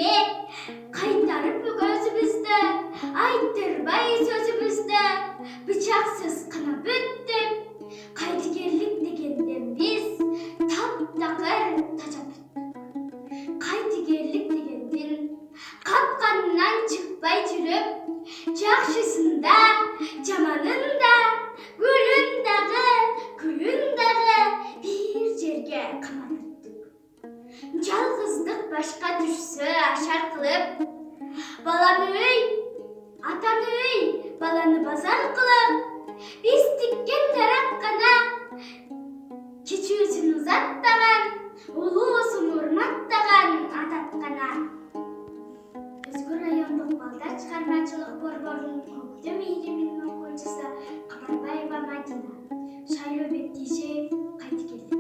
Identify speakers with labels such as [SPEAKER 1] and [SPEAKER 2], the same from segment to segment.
[SPEAKER 1] неме кайтарып өзүбүздү айттырбай сөзүбүздү бычаксыз кынап өттүк. Кайтыгерлик дегенден биз таптакыр тажап өттүк. Кайтыгерлик дегендин капканынан чыкпай жүрүп жакшысында жаманында гүлүн дагы күлүн дагы бир жерге камап өттүк. Жалгыздык башка түшсө ашар кылып, баланы үй, атаны үй, баланы базар кылып, биз тиккен тараккана кичүүсүн узаттаган, улуусун урматтаган ататкана. Өзгү райондук балдар чыгармачылык борборунун көктөм ийриминин окуучусу Кабарбаева Мадина. Шайлоо Бектишев кайтыгерлик.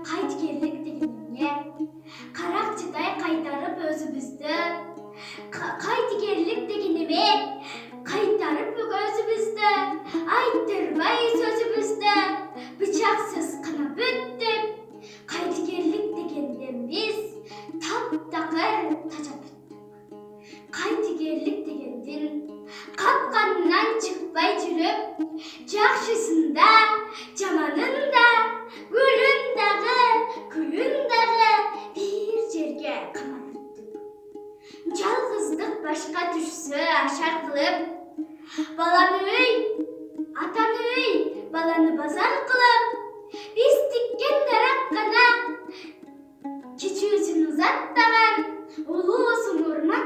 [SPEAKER 1] Кайтыгерлик деген эмне? Каракчыдай кайтарып өзүбүздү. Кайтыгерлик деген эме кайтарып өзүбүздү айттырбай сөзүбүздү бычаксыз кынап өттүк. Кайтыгерлик дегенден биз таптакыр тажап өттүк. Кайтыгерлик дегендин капканынан чыкпай жүрүп, жакшысында, жаманында, гүлүн дагы, күлүн дагы бир жерге камап өттүк. Жалгыздык башка түшсө ашар кылып, баланы үй, атаны үй, баланы базар кылып, биз тиккен тараккана кичүүсүн узаттаган, улуусун урматтаган